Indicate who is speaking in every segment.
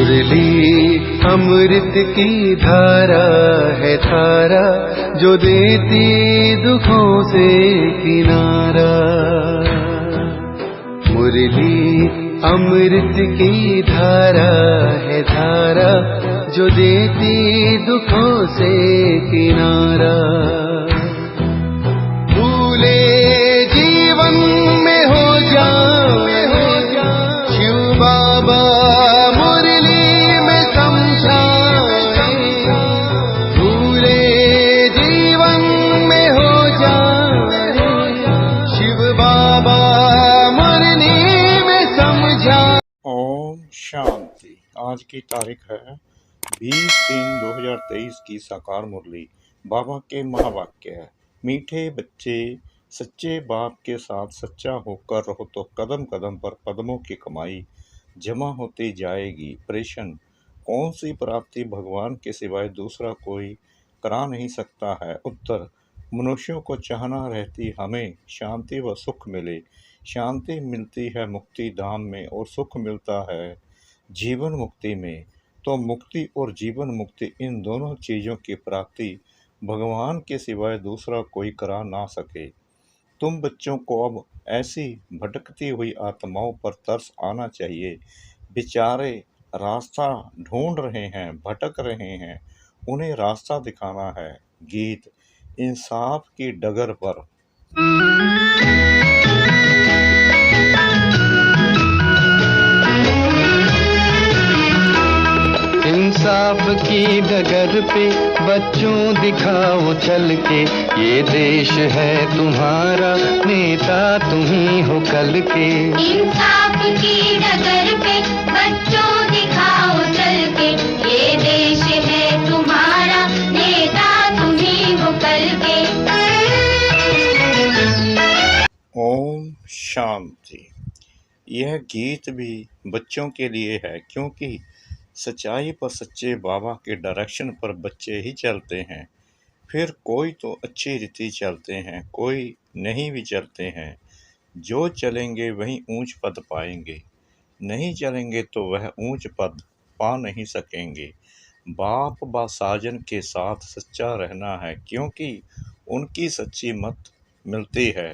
Speaker 1: मुरली अमृत की धारा है धारा, जो देती दुखों से किनारा। मुरली अमृत की धारा है धारा, जो देती दुखों से किनारा। भूले जीवन में हो जाए शिव बाबा मुरली में समझाए। भूले जीवन में हो जाए शिव बाबा मुरली में समझाए।
Speaker 2: ओम शांति। आज की तारीख है 20/3/2023 की साकार मुरली। बाबा के महावाक्य है, मीठे बच्चे सच्चे बाप के साथ सच्चा होकर रहो तो कदम कदम पर कदमों की कमाई जमा होती जाएगी। प्रश्न, कौन सी प्राप्ति भगवान के सिवाय दूसरा कोई करा नहीं सकता है? उत्तर, मनुष्यों को चाहना रहती हमें शांति व सुख मिले। शांति मिलती है मुक्ति धाम में और सुख मिलता है जीवन मुक्ति में। तो मुक्ति और जीवन मुक्ति, इन दोनों चीज़ों की प्राप्ति भगवान के सिवाय दूसरा कोई करा ना सके। तुम बच्चों को अब ऐसी भटकती हुई आत्माओं पर तरस आना चाहिए। बेचारे रास्ता ढूंढ रहे हैं, भटक रहे हैं, उन्हें रास्ता दिखाना है। गीत इंसाफ की डगर पर।
Speaker 1: इंसाफ की डगर पे बच्चों दिखाओ चल के, ये देश है तुम्हारा, नेता तुम ही हो कल के।
Speaker 3: इंसाफ की डगर पे बच्चों दिखाओ चल के, ये देश है तुम्हारा, नेता तुम ही हो कल के।
Speaker 2: ओम शांति। यह गीत भी बच्चों के लिए है, क्योंकि सच्चाई पर सच्चे बाबा के डायरेक्शन पर बच्चे ही चलते हैं। फिर कोई तो अच्छी रीति चलते हैं, कोई नहीं भी चलते हैं। जो चलेंगे वही ऊंच पद पाएंगे, नहीं चलेंगे तो वह ऊंच पद पा नहीं सकेंगे। बाप व साजन के साथ सच्चा रहना है, क्योंकि उनकी सच्ची मत मिलती है।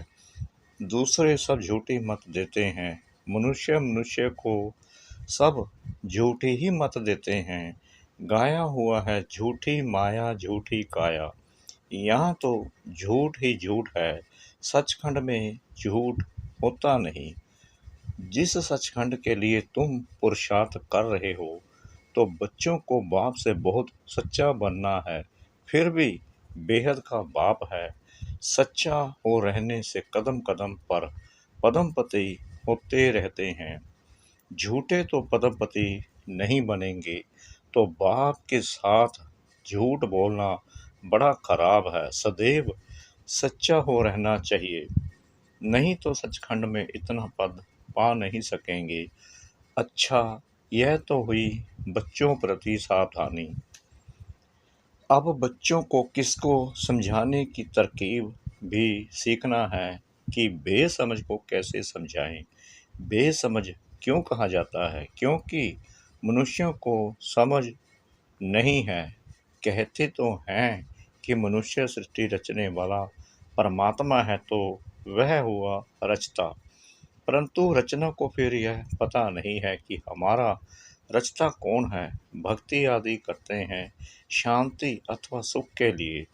Speaker 2: दूसरे सब झूठी मत देते हैं। मनुष्य को सब झूठी ही मत देते हैं। गाया हुआ है, झूठी माया झूठी काया। यहाँ तो झूठ ही झूठ है, सचखंड में झूठ होता नहीं। जिस सचखंड के लिए तुम पुरुषार्थ कर रहे हो, तो बच्चों को बाप से बहुत सच्चा बनना है। फिर भी बेहद का बाप है। सच्चा हो रहने से कदम कदम पर पदमपति होते रहते हैं। झूठे तो पदमपति नहीं बनेंगे। तो बाप के साथ झूठ बोलना बड़ा खराब है। सदैव सच्चा हो रहना चाहिए, नहीं तो सचखंड में इतना पद पा नहीं सकेंगे। अच्छा, यह तो हुई बच्चों प्रति सावधानी। अब बच्चों को किसको समझाने की तरकीब भी सीखना है कि बेसमझ को कैसे समझाएं। बेसमझ क्यों कहा जाता है? क्योंकि मनुष्यों को समझ नहीं है। कहते तो हैं कि मनुष्य सृष्टि रचने वाला परमात्मा है, तो वह हुआ रचता, परंतु रचना को फिर यह पता नहीं है कि हमारा रचता कौन है। भक्ति आदि करते हैं शांति अथवा सुख के लिए।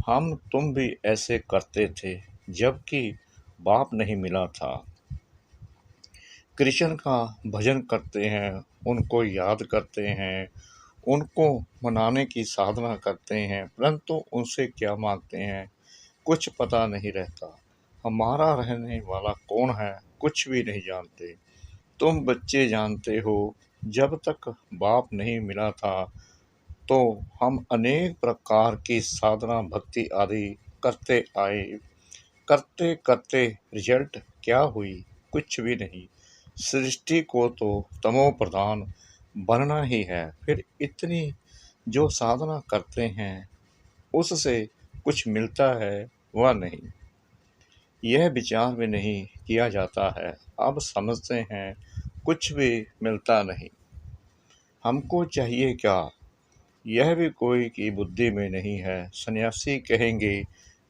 Speaker 2: हम तुम भी ऐसे करते थे जबकि बाप नहीं मिला था। कृष्ण का भजन करते हैं, उनको याद करते हैं, उनको मनाने की साधना करते हैं, परंतु उनसे क्या मांगते हैं कुछ पता नहीं रहता। हमारा रहने वाला कौन है कुछ भी नहीं जानते। तुम बच्चे जानते हो, जब तक बाप नहीं मिला था तो हम अनेक प्रकार की साधना भक्ति आदि करते आए। करते करते रिजल्ट क्या हुई? कुछ भी नहीं। सृष्टि को तो तमो प्रधान बनना ही है। फिर इतनी जो साधना करते हैं उससे कुछ मिलता है वह नहीं। यह विचार भी नहीं किया जाता है। अब समझते हैं कुछ भी मिलता नहीं। हमको चाहिए क्या, यह भी कोई की बुद्धि में नहीं है। सन्यासी कहेंगे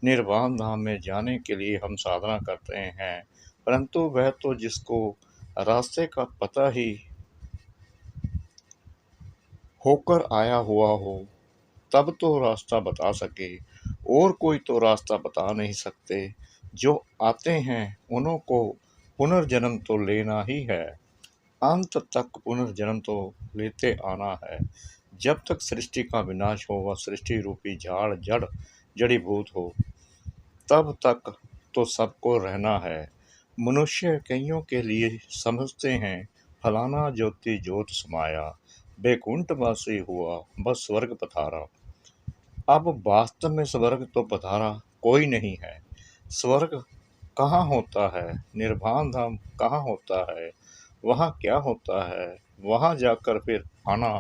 Speaker 2: निर्वाण धाम में जाने के लिए हम साधना करते हैं, परंतु वह तो जिसको रास्ते का पता ही होकर आया हुआ हो तब तो रास्ता बता सके, और कोई तो रास्ता बता नहीं सकते। जो आते हैं उन्हों को पुनर्जन्म तो लेना ही है, अंत तक पुनर्जन्म तो लेते आना है। जब तक सृष्टि का विनाश हो व सृष्टि रूपी झाड़ जड़ीभूत हो तब तक तो सबको रहना है। मनुष्य कईयों के लिए समझते हैं फलाना ज्योति ज्योत समाया, बैकुंठवासी हुआ बस स्वर्ग पधारा। अब वास्तव में स्वर्ग तो पधारा कोई नहीं है। स्वर्ग कहाँ होता है, निर्वाण धाम कहाँ होता है, वहाँ क्या होता है, वहाँ जाकर फिर आना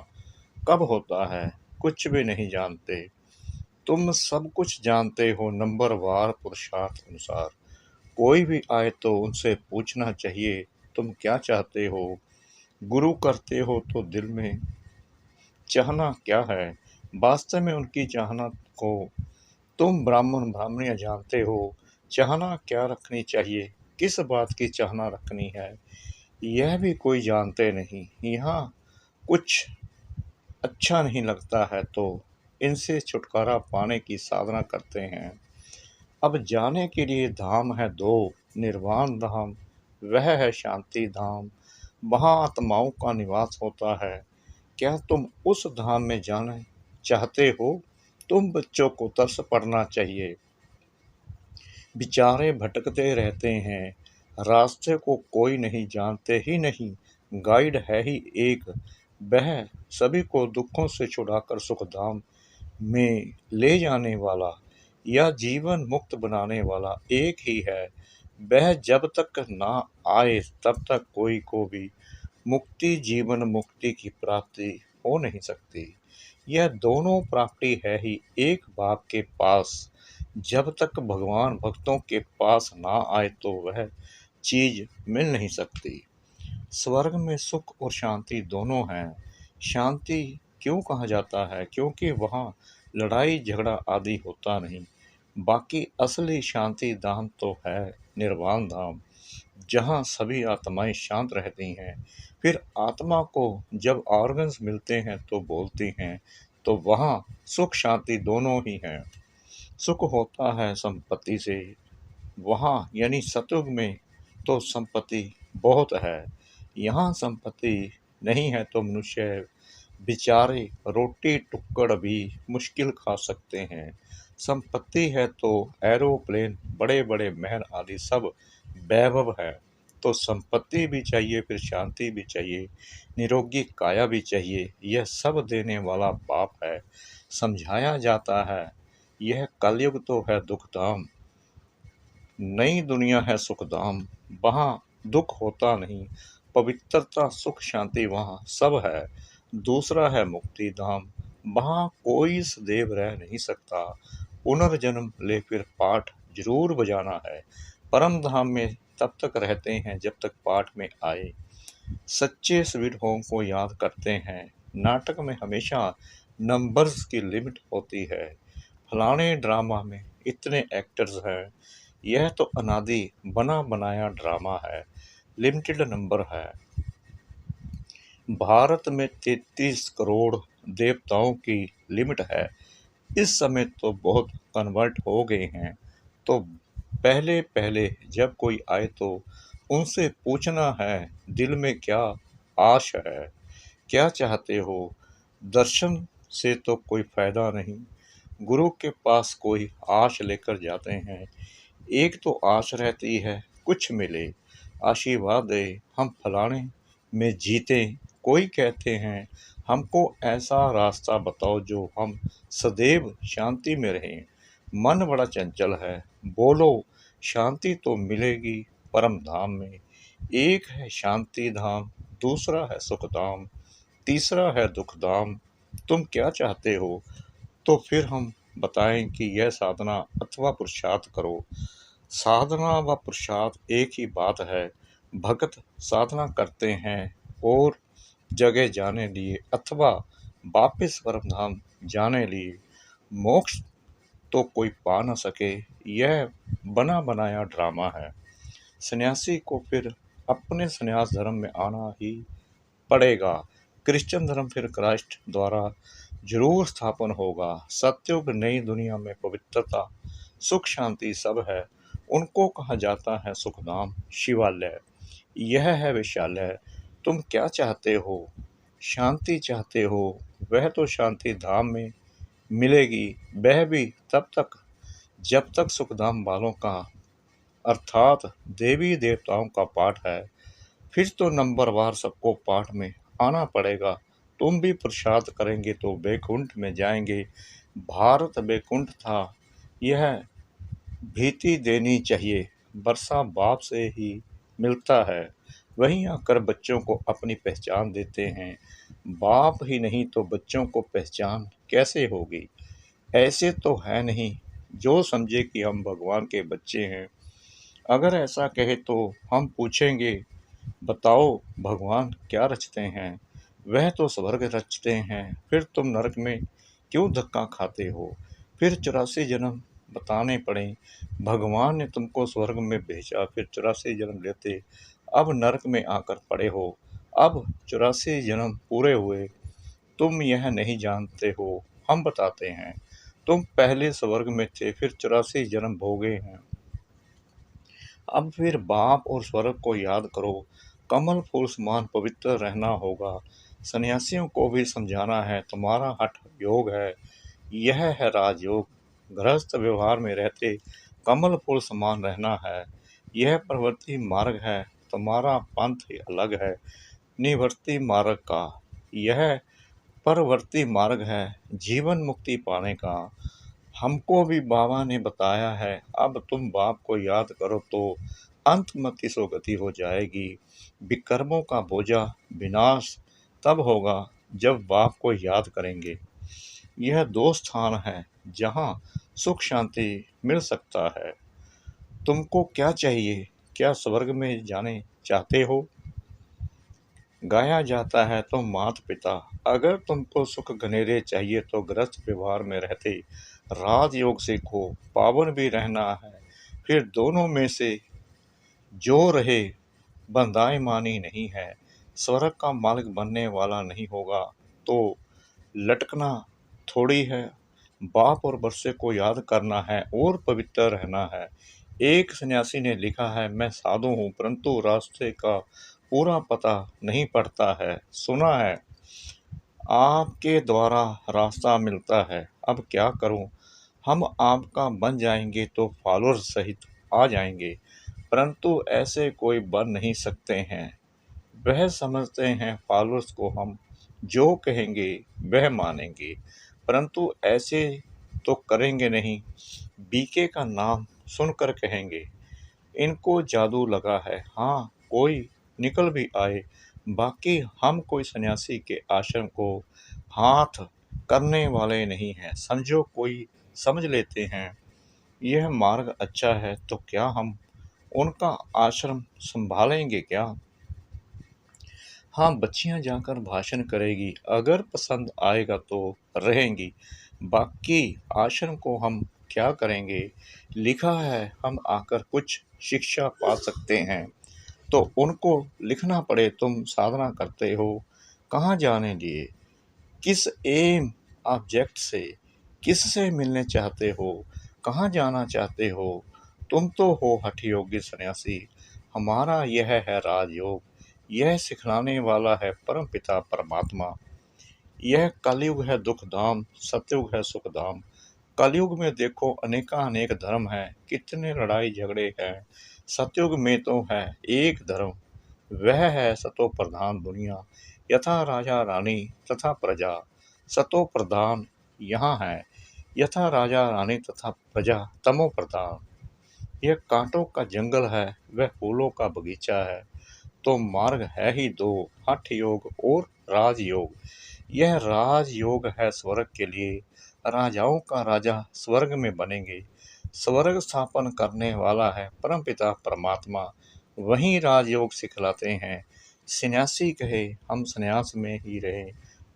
Speaker 2: कब होता है, कुछ भी नहीं जानते। तुम सब कुछ जानते हो नंबरवार पुरुषार्थ अनुसार। कोई भी आए तो उनसे पूछना चाहिए तुम क्या चाहते हो। गुरु करते हो तो दिल में चाहना क्या है, वास्तव में उनकी चाहना को तुम ब्राह्मण ब्राह्मणियाँ जानते हो। चाहना क्या रखनी चाहिए, किस बात की चाहना रखनी है, यह भी कोई जानते नहीं। यहाँ कुछ अच्छा नहीं लगता है तो इनसे छुटकारा पाने की साधना करते हैं। अब जाने के लिए धाम है दो, निर्वाण धाम वह है शांति धाम, वहाँ आत्माओं का निवास होता है। क्या तुम उस धाम में जाना चाहते हो? तुम बच्चों को तरस पड़ना चाहिए, बेचारे भटकते रहते हैं, रास्ते को कोई नहीं जानते ही नहीं। गाइड है ही एक, वह सभी को दुखों से छुड़ाकर सुखधाम में ले जाने वाला या जीवन मुक्त बनाने वाला एक ही है। वह जब तक ना आए तब तक कोई को भी मुक्ति जीवन मुक्ति की प्राप्ति हो नहीं सकती। यह दोनों प्राप्ति है ही एक बाप के पास। जब तक भगवान भक्तों के पास ना आए तो वह चीज मिल नहीं सकती। स्वर्ग में सुख और शांति दोनों हैं। शांति क्यों कहा जाता है? क्योंकि वहाँ लड़ाई झगड़ा आदि होता नहीं। बाकी असली शांति धाम तो है निर्वाण धाम, जहाँ सभी आत्माएं शांत रहती हैं। फिर आत्मा को जब ऑर्गन्स मिलते हैं तो बोलती हैं, तो वहाँ सुख शांति दोनों ही हैं। सुख होता है संपत्ति से, वहाँ यानी सतयुग में तो संपत्ति बहुत है। यहाँ संपत्ति नहीं है तो मनुष्य बेचारे रोटी टुक्कड़ भी मुश्किल खा सकते हैं। संपत्ति है तो एरोप्लेन बड़े बड़े महल आदि सब वैभव है। तो संपत्ति भी चाहिए, फिर शांति भी चाहिए, निरोगी काया भी चाहिए। यह सब देने वाला बाप है। समझाया जाता है यह कलयुग तो है दुखधाम, नई दुनिया है सुखधाम, वहाँ दुख होता नहीं। पवित्रता सुख शांति वहाँ सब है। दूसरा है मुक्ति धाम, वहाँ कोई सदैव रह नहीं सकता। पुनर्जन्म ले फिर पाठ जरूर बजाना है। परम धाम में तब तक रहते हैं जब तक पाठ में आए। सच्चे स्वीट होम को याद करते हैं। नाटक में हमेशा नंबर्स की लिमिट होती है। फलाने ड्रामा में इतने एक्टर्स हैं, यह तो अनादि बना बनाया ड्रामा है, लिमिटेड नंबर है। भारत में 33 करोड़ देवताओं की लिमिट है। इस समय तो बहुत कन्वर्ट हो गए हैं। तो पहले पहले जब कोई आए तो उनसे पूछना है दिल में क्या आश है, क्या चाहते हो। दर्शन से तो कोई फायदा नहीं। गुरु के पास कोई आश लेकर जाते हैं, एक तो आश रहती है कुछ मिले, आशीर्वाद दे हम फलाने में जीते। कोई कहते हैं हमको ऐसा रास्ता बताओ जो हम सदैव शांति में रहें। मन बड़ा चंचल है, बोलो शांति तो मिलेगी परम धाम में। एक है शांति धाम, दूसरा है सुख धाम, तीसरा है दुख धाम। तुम क्या चाहते हो? तो फिर हम बताएं कि यह साधना अथवा पुरुषार्थ करो। साधना व पुरुषार्थ एक ही बात है। भगत साधना करते हैं और जगह जाने लिए अथवा वापिस परमधाम जाने लिए मोक्ष तो कोई पा न सके, यह बना बनाया ड्रामा है। सन्यासी को फिर अपने सन्यास धर्म में आना ही पड़ेगा। क्रिश्चियन धर्म फिर क्राइस्ट द्वारा जरूर स्थापन होगा। सत्युग नई दुनिया में पवित्रता, सुख, शांति सब है। उनको कहा जाता है सुखधाम, शिवालय। यह है विशालय। तुम क्या चाहते हो? शांति चाहते हो? वह तो शांति धाम में मिलेगी, वह भी तब तक जब तक सुखधाम वालों का अर्थात देवी देवताओं का पाठ है। फिर तो नंबरवार सबको पाठ में आना पड़ेगा। तुम भी प्रसाद करेंगे तो बैकुंठ में जाएंगे। भारत बैकुंठ था, यह भीति देनी चाहिए। वर्षा बाप से ही मिलता है, वहीं आकर बच्चों को अपनी पहचान देते हैं। बाप ही नहीं तो बच्चों को पहचान कैसे होगी? ऐसे तो है नहीं जो समझे कि हम भगवान के बच्चे हैं। अगर ऐसा कहे तो हम पूछेंगे, बताओ भगवान क्या रचते हैं? वह तो स्वर्ग रचते हैं, फिर तुम नरक में क्यों धक्का खाते हो? फिर 84 जन्म बताने पड़े। भगवान ने तुमको स्वर्ग में भेजा, फिर 84 जन्म लेते अब नरक में आकर पड़े हो। अब 84 जन्म पूरे हुए, तुम यह नहीं जानते हो, हम बताते हैं। तुम पहले स्वर्ग में थे, फिर 84 जन्म भोगे हैं। अब फिर बाप और स्वर्ग को याद करो। कमल फूल समान पवित्र रहना होगा। सन्यासियों को भी समझाना है, तुम्हारा हठ योग है, यह है राजयोग। गृहस्थ व्यवहार में रहते कमल फूल समान रहना है, यह प्रवृत्ति मार्ग है। तुम्हारा पंथ ही अलग है निवृत्ति मार्ग का, यह परवर्ती मार्ग है जीवन मुक्ति पाने का। हमको भी बाबा ने बताया है, अब तुम बाप को याद करो तो अंतमति सोगति हो जाएगी। विकर्मों का बोझा विनाश तब होगा जब बाप को याद करेंगे। यह 2 स्थान है जहाँ सुख शांति मिल सकता है। तुमको क्या चाहिए? क्या स्वर्ग में जाने चाहते हो? गाया जाता है तो माता पिता, अगर तुमको सुख घनेरे चाहिए तो गृहस्थ व्यवहार में रहते राजयोग सीखो। पावन भी रहना है, फिर दोनों में से जो रहे बंधाई मानी नहीं है। स्वर्ग का मालिक बनने वाला नहीं होगा तो लटकना थोड़ी है। बाप और वर्षे को याद करना है और पवित्र रहना है। एक सन्यासी ने लिखा है, मैं साधु हूँ परंतु रास्ते का पूरा पता नहीं पड़ता है। सुना है आपके द्वारा रास्ता मिलता है, अब क्या करूं? हम आपका बन जाएंगे तो फॉलोअर सहित आ जाएंगे, परंतु ऐसे कोई बन नहीं सकते हैं। वह समझते हैं फॉलोअर्स को हम जो कहेंगे वह मानेंगे, परंतु ऐसे तो करेंगे नहीं। बीके का नाम सुनकर कहेंगे इनको जादू लगा है। हाँ, कोई निकल भी आए, बाकी हम कोई सन्यासी के आश्रम को हाथ करने वाले नहीं हैं। समझो कोई समझ लेते हैं यह मार्ग अच्छा है तो क्या हम उनका आश्रम संभालेंगे क्या? हाँ, बच्चियां जाकर भाषण करेगी, अगर पसंद आएगा तो रहेंगी, बाकी आश्रम को हम क्या करेंगे? लिखा है हम आकर कुछ शिक्षा पा सकते हैं तो उनको लिखना पड़े तुम साधना करते हो कहाँ जाने लिए, किस एम ऑब्जेक्ट से, किससे मिलने चाहते हो, कहाँ जाना चाहते हो? तुम तो हो हठ योगी सन्यासी, हमारा यह है राजयोग। यह सिखलाने वाला है परम पिता परमात्मा। यह कलयुग है दुख धाम, सतयुग है सुख धाम। कलयुग में देखो अनेकानेक धर्म हैं, कितने लड़ाई झगड़े हैं। सतयुग में तो है एक धर्म, वह है सतो प्रधान दुनिया। यथा राजा रानी तथा प्रजा, सतो प्रधान यहाँ है, यथा राजा रानी तथा प्रजा तमो प्रधान। यह कांटों का जंगल है, वह फूलों का बगीचा है, तो मार्ग है ही 2, हठ योग और राजयोग। यह राजयोग है स्वर्ग के लिए, राजाओं का राजा स्वर्ग में बनेंगे। स्वर्ग स्थापन करने वाला है परमपिता परमात्मा, वहीं राजयोग सिखलाते हैं। सन्यासी कहे हम सन्यास में ही रहे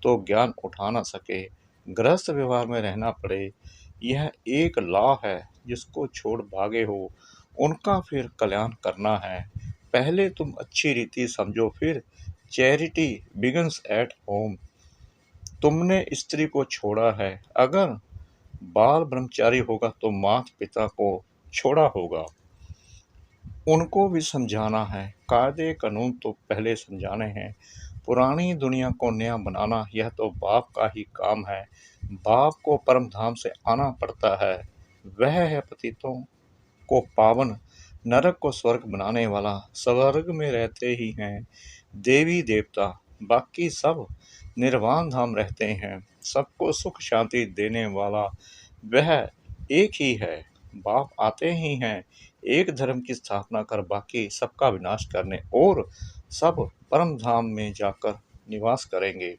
Speaker 2: तो ज्ञान उठा ना सके, गृहस्थ व्यवहार में रहना पड़े। यह एक लॉ है, जिसको छोड़ भागे हो उनका फिर कल्याण करना है। पहले तुम अच्छी रीति समझो, फिर चैरिटी बिगन्स एट होम। तुमने स्त्री को छोड़ा है, अगर बाल ब्रह्मचारी होगा तो माता पिता को छोड़ा होगा, उनको भी समझाना है। कायदे कानून तो पहले समझाने हैं, पुरानी दुनिया को नया बनाना यह तो बाप का ही काम है। बाप को परम धाम से आना पड़ता है, वह है पतितों को पावन, नरक को स्वर्ग बनाने वाला। स्वर्ग में रहते ही हैं देवी देवता, बाकी सब निर्वाण धाम रहते हैं। सबको सुख शांति देने वाला वह एक ही है। बाप आते ही हैं एक धर्म की स्थापना कर बाकी सबका विनाश करने, और सब परम धाम में जाकर निवास करेंगे।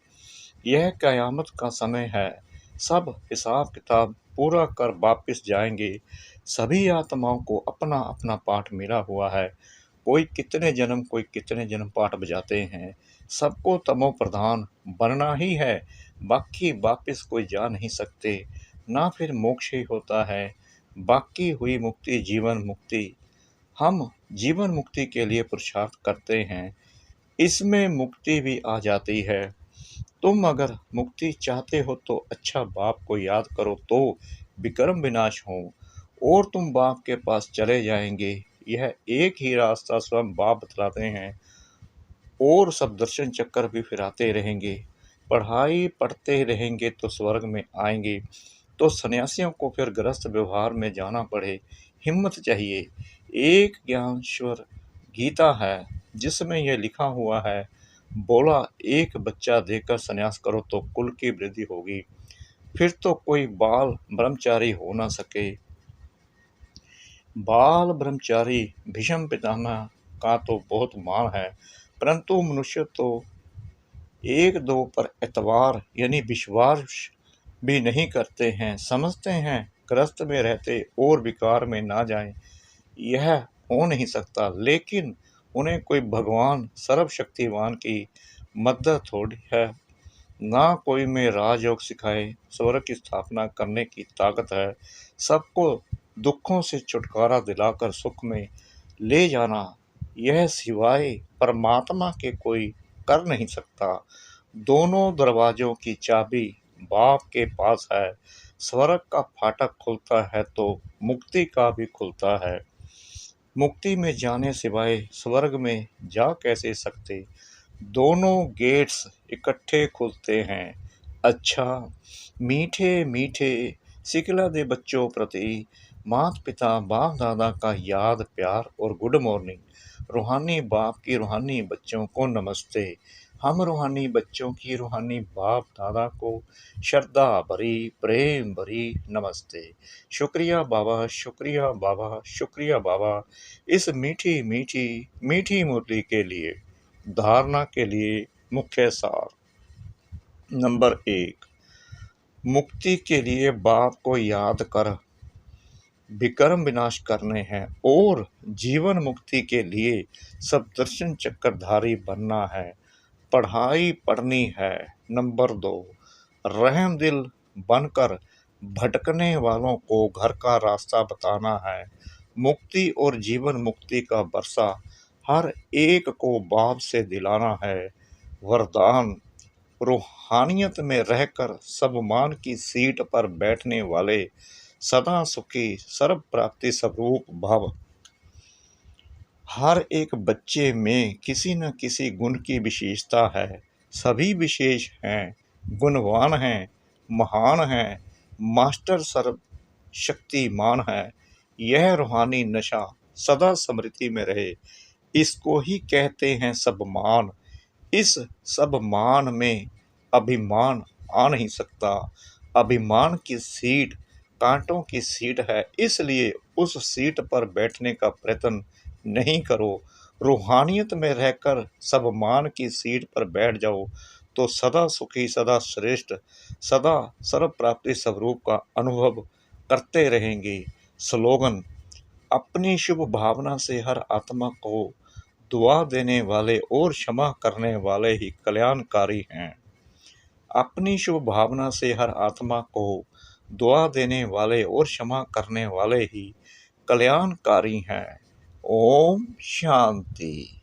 Speaker 2: यह कयामत का समय है, सब हिसाब किताब पूरा कर वापस जाएंगे। सभी आत्माओं को अपना अपना पाठ मिला हुआ है, कोई कितने जन्म पाठ बजाते हैं। सबको तमो प्रधान बनना ही है, बाकी वापस कोई जा नहीं सकते, ना फिर मोक्ष ही होता है। बाकी हुई मुक्ति जीवन मुक्ति, हम जीवन मुक्ति के लिए पुरुषार्थ करते हैं, इसमें मुक्ति भी आ जाती है। तुम अगर मुक्ति चाहते हो तो अच्छा बाप को याद करो तो विक्रम विनाश हो, और तुम बाप के पास चले जाएंगे। यह एक ही रास्ता स्वयं बाप बतलाते हैं, और सब दर्शन चक्कर भी फिराते रहेंगे। पढ़ाई पढ़ते रहेंगे तो स्वर्ग में आएंगे। तो सन्यासियों को फिर गृहस्थ व्यवहार में जाना पड़े, हिम्मत चाहिए। एक ज्ञानेश्वर गीता है जिसमें यह लिखा हुआ है, बोला एक बच्चा देकर सन्यास करो तो कुल की वृद्धि होगी, फिर तो कोई बाल ब्रह्मचारी हो ना सके। बाल ब्रह्मचारी भीष्म पितामह का तो बहुत मान है, परंतु मनुष्य तो एक दो पर एतवार यानी विश्वास भी नहीं करते हैं। समझते हैं गृहस्थ में रहते और विकार में ना जाएं, यह हो नहीं सकता। लेकिन उन्हें कोई भगवान सर्वशक्तिवान की मदद थोड़ी है, ना कोई में राजयोग सिखाए स्वर्ग की स्थापना करने की ताकत है। सबको दुखों से छुटकारा दिलाकर सुख में ले जाना, यह सिवाय परमात्मा के कोई कर नहीं सकता। दोनों दरवाजों की चाबी बाप के पास है। स्वर्ग का फाटक खुलता है तो मुक्ति का भी खुलता है। मुक्ति में जाने सिवाय स्वर्ग में जा कैसे सकते, दोनों गेट्स इकट्ठे खुलते हैं। अच्छा मीठे मीठे सिखला दे बच्चों प्रति माता पिता बाप दादा का याद प्यार और गुड मॉर्निंग। रूहानी बाप की रूहानी बच्चों को नमस्ते। हम रूहानी बच्चों की रूहानी बाप दादा को श्रद्धा भरी प्रेम भरी नमस्ते। शुक्रिया बाबा, शुक्रिया बाबा, शुक्रिया बाबा, इस मीठी मीठी मीठी मुरली के लिए। धारणा के लिए मुख्य सार। नंबर 1, मुक्ति के लिए बाप को याद कर विक्रम विनाश करने हैं, और जीवन मुक्ति के लिए सब दर्शन चक्रधारी बनना है। पढ़ाई पढ़नी है। नंबर 2, रहम दिल बनकर भटकने वालों को घर का रास्ता बताना है। मुक्ति और जीवन मुक्ति का बरसा हर एक को बाप से दिलाना है। वरदान, रूहानियत में रहकर सब मान की सीट पर बैठने वाले सदा सुखी सर्व प्राप्ति स्वरूप भव। हर एक बच्चे में किसी न किसी गुण की विशेषता है। सभी विशेष हैं, गुणवान हैं, महान हैं, मास्टर सर्व शक्तिमान है। यह रूहानी नशा सदा स्मृति में रहे, इसको ही कहते हैं सब मान। इस सब मान में अभिमान आ नहीं सकता। अभिमान की सीट कांटों की सीट है, इसलिए उस सीट पर बैठने का प्रयत्न नहीं करो। रूहानियत में रहकर सब मान की सीट पर बैठ जाओ तो सदा सुखी सदा श्रेष्ठ सदा सर्व प्राप्ति स्वरूप का अनुभव करते रहेंगे। स्लोगन, अपनी शुभ भावना से हर आत्मा को दुआ देने वाले और क्षमा करने वाले ही कल्याणकारी हैं। अपनी शुभ भावना से हर आत्मा को दुआ देने वाले और क्षमा करने वाले ही कल्याणकारी हैं। ओम शांति।